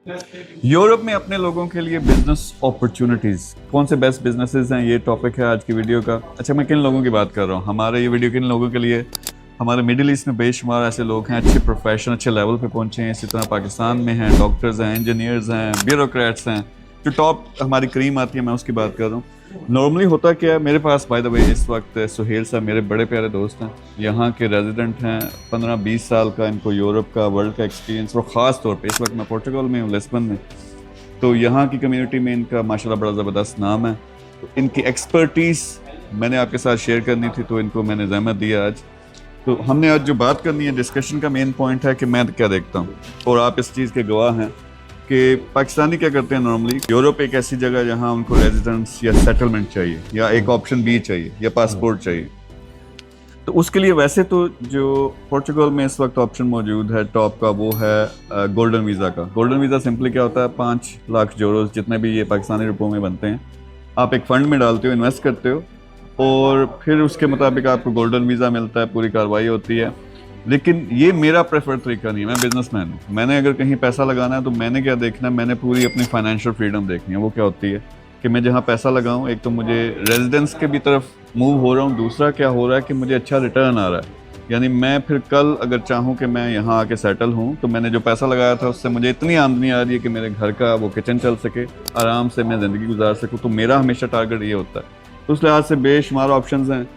Europe में अपने लोगों के लिए बिजनेस अपॉर्चुनिटीज़, कौन से बेस्ट बिजनेसेस हैं, ये टॉपिक है आज की वीडियो का। अच्छा, मैं किन लोगों की बात कर रहा हूँ, हमारे ये वीडियो किन लोगों के लिए? हमारे मिडिल ईस्ट में बेशुमार ऐसे लोग हैं, अच्छे प्रोफेशन, अच्छे लेवल पे पहुँचे हैं। इसी तरह पाकिस्तान में हैं, डॉक्टर्स हैं, इंजीनियर्स हैं, ब्यूरोक्रेट्स हैं, जो टॉप हमारी क्रीम आती है, मैं उसकी बात कर रहा हूँ। नॉर्मली होता क्या है, मेरे पास बाय द वे इस वक्त सुहेल साहब मेरे बड़े प्यारे दोस्त हैं, यहाँ के रेजिडेंट हैं, 15-20 साल का इनको यूरोप का, वर्ल्ड का एक्सपीरियंस, और ख़ास तौर पे इस वक्त मैं पोर्चुगल में हूँ, लिस्बन में। तो यहाँ की कम्युनिटी में इनका माशाल्लाह बड़ा ज़बरदस्त नाम है। तो इनकी एक्सपर्टीज़ मैंने आपके साथ शेयर करनी थी, तो इनको मैंने ज़हमत दिया आज। तो हमने आज जो बात करनी है, डिस्कशन का मेन पॉइंट है कि मैं क्या देखता हूँ, और आप इस चीज़ के गवाह हैं कि पाकिस्तानी क्या करते हैं नॉर्मली। यूरोप एक ऐसी जगह जहाँ उनको रेजिडेंस या सेटलमेंट चाहिए, या एक ऑप्शन बी चाहिए, या पासपोर्ट चाहिए। तो उसके लिए वैसे तो जो पोर्चुगल में इस वक्त ऑप्शन मौजूद है टॉप का, वो है गोल्डन वीज़ा का। गोल्डन वीज़ा सिंपली क्या होता है, 5 लाख यूरो जितने भी ये पाकिस्तानी रुपयों में बनते हैं, आप एक फ़ंड में डालते हो, इन्वेस्ट करते हो, और फिर उसके मुताबिक आपको गोल्डन वीज़ा मिलता है, पूरी कार्रवाई होती है। लेकिन ये मेरा प्रेफर्ड तरीका नहीं है, मैं बिजनेसमैन हूँ। मैंने अगर कहीं पैसा लगाना है तो मैंने क्या देखना है, मैंने पूरी अपनी फाइनेंशियल फ्रीडम देखनी है। वो क्या होती है कि मैं जहाँ पैसा लगाऊँ, एक तो मुझे रेजिडेंस के भी तरफ मूव हो रहा हूँ, दूसरा क्या हो रहा है कि मुझे अच्छा रिटर्न आ रहा है। यानी मैं फिर कल अगर चाहूँ कि मैं यहाँ आके सेटल हूँ, तो मैंने जो पैसा लगाया था उससे मुझे इतनी आमदनी आ रही है कि मेरे घर का वो किचन चल सके, आराम से मैं ज़िंदगी गुजार सकूँ। तो मेरा हमेशा टारगेट ये होता है। तो उस लिहाज से बेशुमार ऑप्शंस हैं।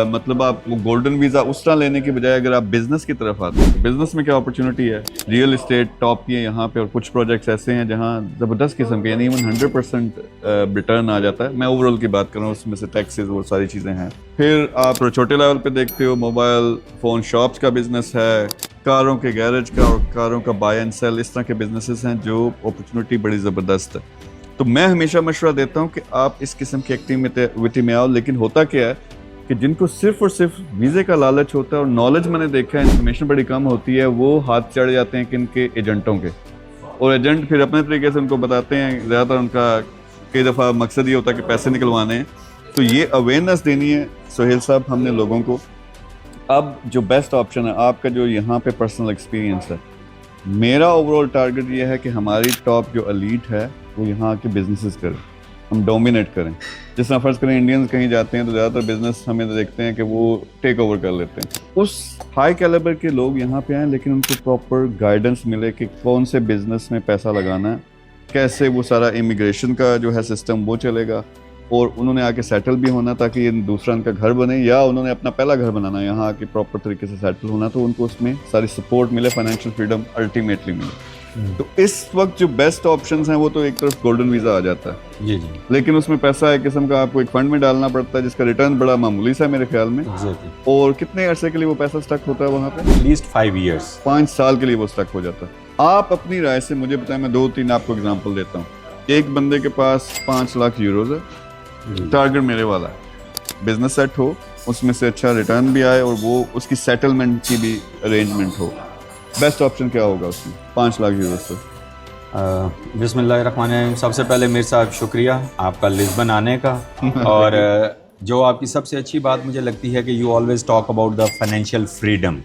मतलब आप वो गोल्डन वीज़ा उस तरह लेने की बजाय अगर आप बिज़नेस की तरफ आते हैं, बिज़नेस में क्या अपॉर्चुनिटी है, रियल इस्टेट टॉप की है यहाँ पे, और कुछ प्रोजेक्ट्स ऐसे हैं जहाँ ज़बरदस्त किस्म के, यानी इवन 100% रिटर्न आ जाता है। मैं ओवरऑल की बात कर रहा हूँ, उसमें से टैक्सेस वो सारी चीज़ें हैं। फिर आप छोटे लेवल पे देखते हो, मोबाइल फ़ोन शॉप्स का बिज़नेस है, कारों के गैरेज का और कारों का बाय एंड सेल, इस तरह के बिज़नेसेस हैं जो अपॉर्चुनिटी बड़ी ज़बरदस्त है। तो मैं हमेशा मशवरा देता हूँ कि आप इस किस्म की एक्टिविटी में आओ। लेकिन होता क्या है कि जिनको सिर्फ और सिर्फ वीज़े का लालच होता है, और नॉलेज मैंने देखा है, इन्फॉर्मेशन बड़ी कम होती है, वो हाथ चढ़ जाते हैं किनके, एजेंटों के। और एजेंट फिर अपने तरीके से उनको बताते हैं, ज़्यादातर उनका कई दफ़ा मकसद ये होता है कि पैसे निकलवाने हैं। तो ये अवेयरनेस देनी है सुहेल साहब हमने लोगों को। अब जो बेस्ट ऑप्शन है आपका, जो यहाँ पे पर्सनल एक्सपीरियंस है, मेरा ओवरऑल टारगेट ये है कि हमारी टॉप जो एलीट है वो यहाँ आके बिजनेसेस करें, हम डोमिनेट करें। जिस तरह फर्ज करें इंडियंस कहीं जाते हैं तो ज़्यादातर बिजनेस हमें तो देखते हैं कि वो टेक ओवर कर लेते हैं। उस हाई कैलिबर के लोग यहाँ पे आएँ, लेकिन उनको प्रॉपर गाइडेंस मिले कि कौन से बिजनेस में पैसा लगाना है, कैसे वो सारा इमिग्रेशन का जो है सिस्टम वो चलेगा, और उन्होंने आके सेटल भी होना ताकि ये दूसरा उनका घर बने, या उन्होंने अपना पहला घर बनाना, यहाँ आके प्रॉपर तरीके से सेटल होना, तो उनको उसमें सारी सपोर्ट मिले, फाइनेंशियल फ्रीडम अल्टीमेटली मिले। तो इस वक्त जो बेस्ट ऑप्शंस हैं वो तो एक तरफ गोल्डन वीज़ा आ जाता है जी, लेकिन उसमें पैसा एक किस्म का आपको एक फंड में डालना पड़ता है जिसका रिटर्न बड़ा मामूली सा है मेरे ख्याल में। और कितने अरसे के लिए वो पैसा स्टक होता है वहाँ पे? एटलीस्ट 5 years, 5 साल के लिए वो स्टक हो जाता है। आप अपनी राय से मुझे बताएं, मैं 2-3 आपको एग्जाम्पल देता हूँ। एक बंदे के पास 5 लाख यूरोज है, टारगेट मेरे वाला है, बिजनेस सेट हो, उसमें से अच्छा रिटर्न भी आए, और वो उसकी सेटलमेंट की भी अरेंजमेंट हो। बेस्ट ऑप्शन क्या होगा उसमें 5 लाख यूरो से? बिस्मिल्लाहिर्रहमानिर्रहीम। सबसे पहले मेरे साहब शुक्रिया आपका लिस्बन आने का। और जो आपकी सबसे अच्छी बात मुझे लगती है कि you always talk about the financial freedom.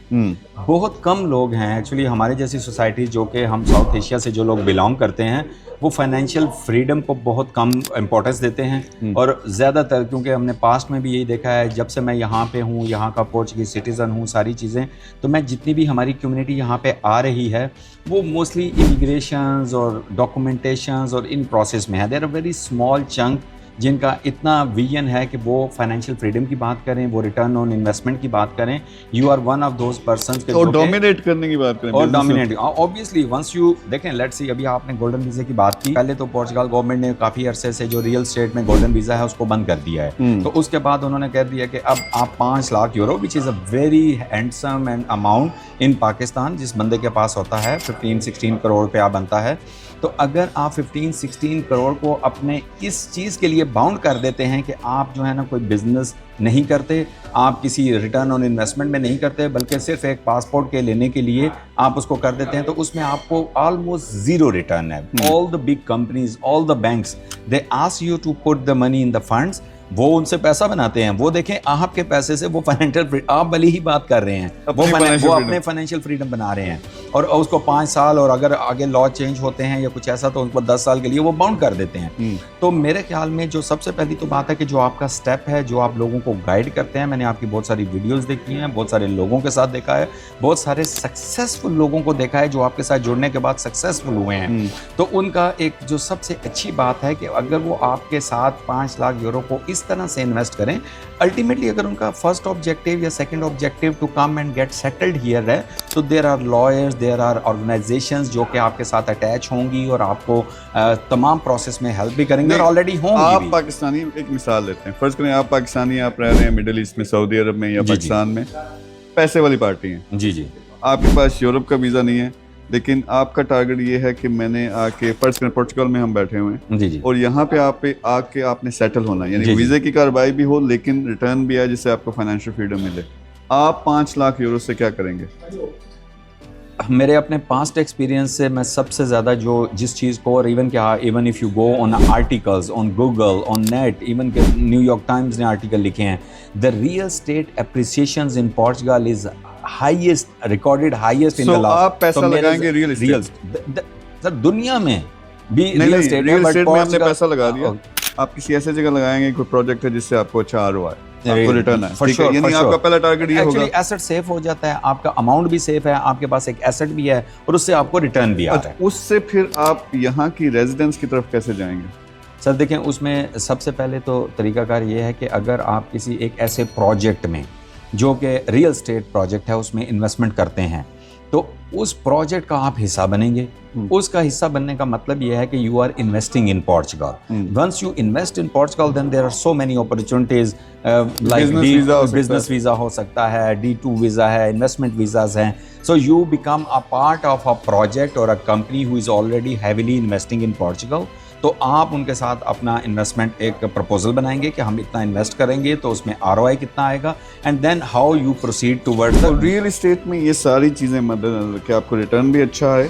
बहुत कम लोग हैं एक्चुअली हमारे जैसी सोसाइटी, जो कि हम साउथ एशिया से जो लोग बिलोंग करते हैं, वो फाइनेंशियल फ्रीडम को बहुत कम इम्पोर्टेंस देते हैं। और ज़्यादातर क्योंकि हमने पास्ट में भी यही देखा है, जब से मैं यहाँ पे हूँ, यहाँ का पोर्चुगीज़ सिटीज़न हूँ, सारी चीज़ें, तो मैं जितनी भी हमारी कम्युनिटी यहाँ पे आ रही है वो मोस्टली इमिग्रेशंस और डॉक्यूमेंटेशंस और इन प्रोसेस में है। There are very small chunk जिनका इतना विजन है कि वो फाइनेंशियल फ्रीडम की बात करें, वो रिटर्न ऑन इन्वेस्टमेंट की बात करें। You are one of those persons के और डोमिनेट करने की बात करें, और डोमिनेट ऑब्वियसली वंस यू देखें। लेट्स सी, अभी आपने गोल्डन वीज़ा की बात की, पहले तो पोर्चुगल गवर्नमेंट ने काफ़ी अरसे से जो रियल स्टेट में गोल्डन वीज़ा है उसको बंद कर दिया है। तो उसके बाद उन्होंने कह दिया कि अब आप 5 lakh euro, which is a very handsome and amount in Pakistan, जिस बंदे के पास होता है 15-16 करोड़ रुपया बनता है, तो अगर आप 15-16 करोड़ को अपने इस चीज़ के लिए बाउंड कर देते हैं कि आप जो है ना कोई बिजनेस नहीं करते, आप किसी रिटर्न ऑन इन्वेस्टमेंट में नहीं करते, बल्कि सिर्फ एक पासपोर्ट के लेने के लिए आप उसको कर देते हैं, तो उसमें आपको ऑलमोस्ट ज़ीरो रिटर्न है। All the big companies, all the banks, they ask you to put the money in the funds, वो उनसे पैसा बनाते हैं, वो देखें आपके पैसे से वो फाइनेंशियल, आप भली ही बात कर रहे हैं, वो अपने फाइनेंशियल फ्रीडम बना रहे हैं, और उसको 5 साल, और अगर आगे लॉ चेंज होते हैं या कुछ ऐसा तो उनको 10 साल के लिए वो बाउंड कर देते हैं। तो मेरे ख्याल में जो सबसे पहली तो बात है कि जो आपका स्टेप है, जो आप लोगों को गाइड करते हैं, मैंने आपकी बहुत सारी वीडियोस देखी हैं, बहुत सारे लोगों के साथ देखा है, बहुत सारे सक्सेसफुल लोगों को देखा है जो आपके साथ जुड़ने के बाद सक्सेसफुल हुए हैं। तो उनका एक जो सबसे अच्छी बात है कि अगर वो आपके साथ 5 लाख यूरो को इस तरह से इन्वेस्ट करें, अल्टीमेटली अगर उनका फर्स्ट ऑब्जेक्टिव या second objective to come and get settled here है, तो there are lawyers, there are organisations जो कि आपके साथ अटैच होंगी और आपको तमाम प्रोसेस में हेल्प भी करेंगे और ऑलरेडी होंगी। आप पाकिस्तानी, एक मिसाल लेते हैं, फर्ज करें आप पाकिस्तानी, आप रह रहे हैं मिडिल ईस्ट में, सऊदी अरब में या पाकिस्तान में, पैसे वाली पार्टी हैं जी जी, आपके पास यूरोप का वीज़ा नहीं है, लेकिन आपका टारगेट ये है कि मैंने आके, फर्ज करें पोर्चुगल में हम बैठे हुए हैं जी जी, और यहाँ पे आप पे आके आपने सेटल होना है, यानी वीज़े की कार्रवाई भी हो लेकिन रिटर्न भी है जिससे आपको फाइनेंशियल फ्रीडम मिले, आप 5 लाख यूरो से क्या करेंगे? मेरे अपने पास्ट एक्सपीरियंस से मैं सबसे ज़्यादा जो जिस चीज़ को, और even if you go on articles on Google on net, even के न्यूयॉर्क टाइम्स ने आर्टिकल लिखे हैं, the real estate appreciations in Portugal is highest, recorded highest in the last. आप पैसा लगाएंगे रियल एस्टेट सर, दुनिया में भी रियल एस्टेट में आपने पैसा लगा दिया, आप किसी ऐसे जगह लगाएंगे कोई प्रोजेक्ट है जिससे आपको अच्छा आरओआई, आपको रिटर्न है, ठीक है, यानी आपका पहला टारगेट ये होगा। एसेट सेफ हो जाता है, आपका अमाउंट भी सेफ है, आपके पास एक एसेट भी है और उससे आपको रिटर्न भी आ रहा है। उससे फिर आप यहाँ की रेजिडेंस की तरफ कैसे जाएंगे? सर देखें, उसमें सबसे पहले तो तरीकाकार ये है कि अगर आप किसी एक ऐसे प्रोजेक्ट में जो कि रियल स्टेट प्रोजेक्ट है उसमें इन्वेस्टमेंट करते हैं, तो उस प्रोजेक्ट का आप हिस्सा बनेंगे। उसका हिस्सा बनने का मतलब यह है कि you are investing in Portugal. Once you invest in Portugal then there are so many opportunities, like business visa हो सकता है, D2 वीजा है, इन्वेस्टमेंट वीजाज हैं। So you become a part of a project और a company who is already heavily investing in Portugal. तो आप उनके साथ अपना इन्वेस्टमेंट एक प्रपोजल बनाएंगे कि हम इतना इन्वेस्ट करेंगे तो उसमें ROI कितना आएगा, and then how you proceed towards the real estate में। ये सारी चीज़ें मद्देनजर कि आपको रिटर्न भी अच्छा है,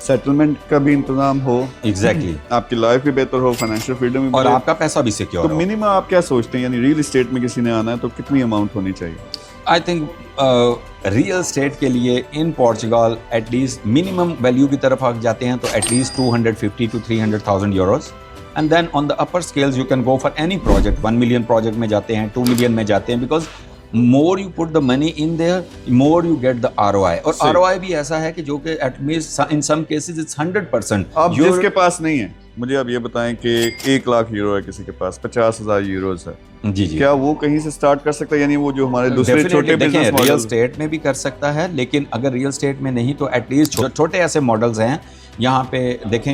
सेटलमेंट का भी इंतजाम हो, एग्जैक्टली, आपकी लाइफ भी बेहतर हो, फाइनेंशियल फ्रीडम भी, और आपका पैसा भी सिक्योर हो। तो मिनिमम आप क्या सोचते हैं, यानी रियल एस्टेट में किसी ने आना है तो कितनी अमाउंट होनी चाहिए? आई थिंक रियल स्टेट के लिए in Portugal at least minimum value की तरफ आप जाते हैं तो at least 250 to 300,000 euros, and then on the upper scales you can go for any project. 1 million project में जाते हैं, 2 मिलियन में जाते हैं, because more you put the money in there more you get the ROI। और ROI भी ऐसा है कि जो कि at least in some cases it's 100%। अब जिसके पास नहीं है, मुझे आप ये बताएं कि 1 लाख यूरो है किसी के पास, 50,000 यूरोज है, जी जी, क्या वो कहीं से स्टार्ट कर सकता है? यानी वो जो हमारे दूसरे छोटे बिजनेस मॉडल, रियल स्टेट में भी कर सकता है, लेकिन अगर रियल स्टेट में नहीं तो एटलीस्ट छोटे ऐसे मॉडल्स हैं। यहाँ पे देखें,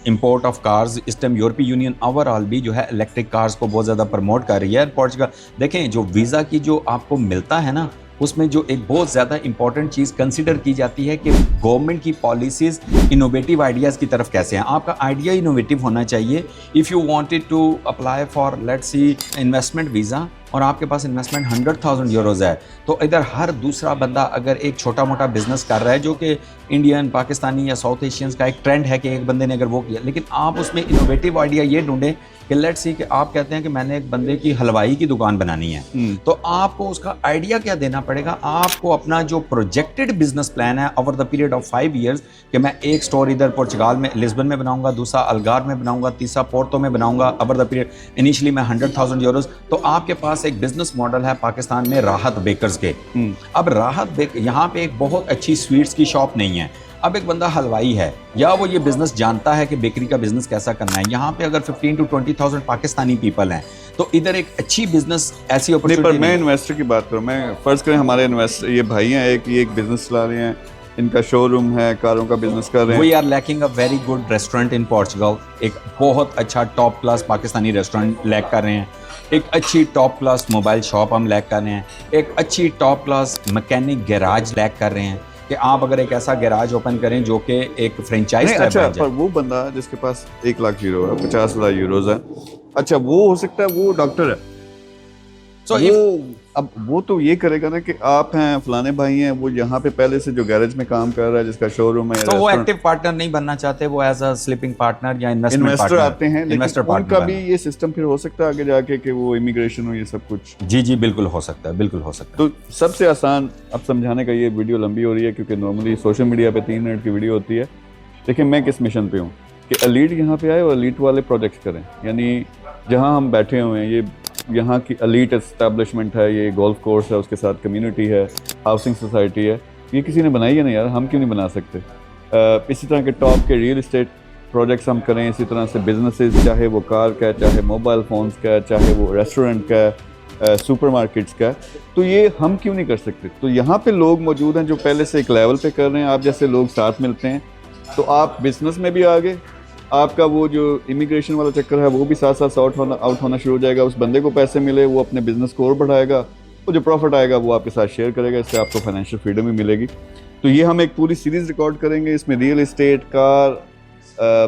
इंपोर्ट ऑफ कार्स, इस टाइम यूरोपीय यूनियन ओवरऑल भी जो है इलेक्ट्रिक कार्स को बहुत ज़्यादा प्रमोट कर रही है। पोर्चुगल देखें, जो वीज़ा की जो आपको मिलता है ना, उसमें जो एक बहुत ज़्यादा इंपॉर्टेंट चीज़ कंसिडर की जाती है कि गवर्नमेंट की पॉलिसीज़ इनोवेटिव आइडियाज़ की तरफ कैसे हैं। आपका आइडिया इनोवेटिव होना चाहिए। If you wanted to apply for let's see investment visa और आपके पास इन्वेस्टमेंट 100,000 यूरोज़ है, तो इधर हर दूसरा बंदा अगर एक छोटा मोटा बिजनेस कर रहा है, जो कि इंडियन, पाकिस्तानी या साउथ एशियंस का एक ट्रेंड है कि एक बंदे ने अगर वो किया, लेकिन आप उसमें इनोवेटिव आइडिया ये ढूंढें कि लेट्स सी कि आप कहते हैं कि मैंने एक बंदे की हलवाई की दुकान बनानी है, तो आपको उसका आइडिया क्या देना पड़ेगा? आपको अपना जो प्रोजेक्टेड बिजनेस प्लान है over the period of 5 years कि मैं एक स्टोर इधर पोर्चुगल में लिस्बन में बनाऊंगा, दूसरा अलगार में बनाऊंगा, तीसरा पोर्टो में बनाऊंगा, ओवर द पीरियड इनिशियली मैं 100,000 यूरोज। तो आपके पास एक बिजनेस मॉडल है पाकिस्तान में राहत बेकर्स के। अब राहत यहाँ पे एक बहुत अच्छी स्वीट्स की शॉप नहीं है। अब एक बंदा हलवाई है या वो ये बिजनेस जानता है कि बेकरी का बिजनेस कैसा करना है, यहाँ पे अगर 15 to 20,000 पाकिस्तानी पीपल हैं, तो इधर एक अच्छी बिजनेस ऐसी अपॉर्चुनिटी। पर मैं इन्वेस्टर की बात करूँ, मैं फर्ज करें हमारे इन्वेस्टर ये भाई हैं, एक बिजनेस चला रहे हैं, इनका शोरूम है, कारों का बिजनेस कर रहे हैं। We are lacking a very good restaurant in Portugal. एक बहुत अच्छा top class Pakistani restaurant lack कर रहे हैं, एक अच्छी टॉप क्लास मोबाइल शॉप हम लैक कर रहे हैं, एक अच्छी top class mechanic garage lack कर रहे हैं कि आप अगर एक ऐसा गैराज ओपन करें जो कि एक फ्रेंचाइज। अच्छा, पर वो बंदा जिसके पास 1 लाख यूरो है, 50,000 यूरोज है, अच्छा वो हो सकता है वो डॉक्टर है, اب وہ تو یہ کرے گا نا کہ آپ ہیں فلانے بھائی ہیں, وہ یہاں پہ پہلے سے جو گیرج میں کام کر رہا ہے, جس کا شو روم ہے, تو وہ ایکٹیو پارٹنر نہیں بننا چاہتے, وہ ایز اے سلیپنگ پارٹنر یا انویسٹر آتے ہیں, انویسٹر لیکن ان کا بھی یہ سسٹم پھر ہو سکتا ہے آگے جا کے کہ وہ امیگریشن ہو, یہ سب کچھ. جی بالکل ہو سکتا ہے, بالکل ہو سکتا ہے. تو سب سے آسان اب سمجھانے کا, یہ ویڈیو لمبی ہو رہی ہے کیونکہ نارملی سوشل میڈیا پہ 3 منٹ کی ویڈیو ہوتی ہے. دیکھیں میں کس مشن پہ ہوں کہ ایلیٹ یہاں پہ آئے اور ایلیٹ والے پروجیکٹس کریں. یعنی جہاں ہم بیٹھے ہوئے ہیں, یہ یہاں کی ایلیٹ اسٹیبلشمنٹ ہے, یہ گولف کورس ہے, اس کے ساتھ کمیونٹی ہے, ہاؤسنگ سوسائٹی ہے, یہ کسی نے بنائی ہے نا یار, ہم کیوں نہیں بنا سکتے. اسی طرح کے ٹاپ کے ریئل اسٹیٹ پروجیکٹس ہم کریں, اسی طرح سے بزنسز, چاہے وہ کار کا ہے, چاہے موبائل فونز کا ہے, چاہے وہ ریسٹورنٹ کا ہے, سپر مارکیٹس کا ہے, تو یہ ہم کیوں نہیں کر سکتے. تو یہاں پہ لوگ موجود ہیں جو پہلے سے ایک لیول پہ کر رہے ہیں. آپ جیسے لوگ ساتھ ملتے ہیں تو آپ بزنس میں بھی آگے, آپ کا وہ جو امیگریشن والا چکر ہے وہ بھی ساتھ ساتھ آؤٹ ہونا شروع ہو جائے گا. اس بندے کو پیسے ملے, وہ اپنے بزنس کو اور بڑھائے گا, وہ جو پروفٹ آئے گا وہ آپ کے ساتھ شیئر کرے گا, اس سے آپ کو فائنینشیل فریڈم بھی ملے گی. تو یہ ہم ایک پوری سیریز ریکارڈ کریں گے, اس میں ریئل اسٹیٹ, کار,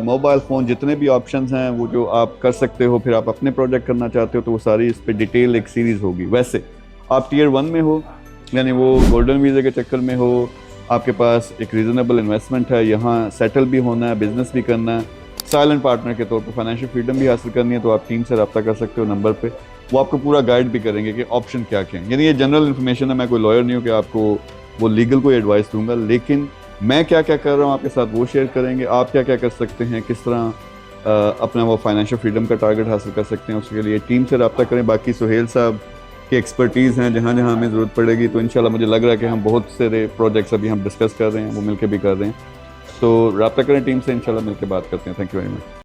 موبائل فون, جتنے بھی آپشنز ہیں وہ جو آپ کر سکتے ہو, پھر آپ اپنے پروجیکٹ کرنا چاہتے ہو تو وہ ساری اس پہ ڈیٹیل ایک سیریز ہوگی. ویسے آپ ٹیئر 1 میں ہو, یعنی وہ گولڈن ویزے کے چکر میں ہو, آپ کے پاس ایک ریزنیبل انویسٹمنٹ ہے, یہاں سیٹل بھی ہونا ہے, بزنس بھی کرنا ہے, سائلنٹ پارٹنر کے طور پہ فائنینشیل فریڈم بھی حاصل کرنی ہے, تو آپ ٹیم سے رابطہ کر سکتے ہو نمبر پہ. وہ آپ کو پورا گائیڈ بھی کریں گے کہ آپشن کیا کیا ہیں. یعنی یہ جنرل انفارمیشن ہے, میں کوئی لائر نہیں ہوں کہ آپ کو وہ لیگل کوئی ایڈوائس دوں گا, لیکن میں کیا کیا کر رہا ہوں آپ کے ساتھ وہ شیئر کریں گے. آپ کیا کیا کر سکتے ہیں, کس طرح اپنا وہ فائنینشیل فریڈم کا ٹارگیٹ حاصل کر سکتے ہیں, اس کے لیے ٹیم سے رابطہ کریں. باقی سہیل صاحب کی ایکسپرٹیز ہیں, جہاں جہاں ہمیں ضرورت پڑے گی تو انشاءاللہ مجھے لگ رہا ہے کہ ہم بہت سارے پروجیکٹس ابھی ہم ڈسکس کر رہے ہیں, وہ مل کے بھی کر رہے ہیں. تو رابطہ کریں ٹیم سے, انشاءاللہ مل کے بات کرتے ہیں. Thank you very much.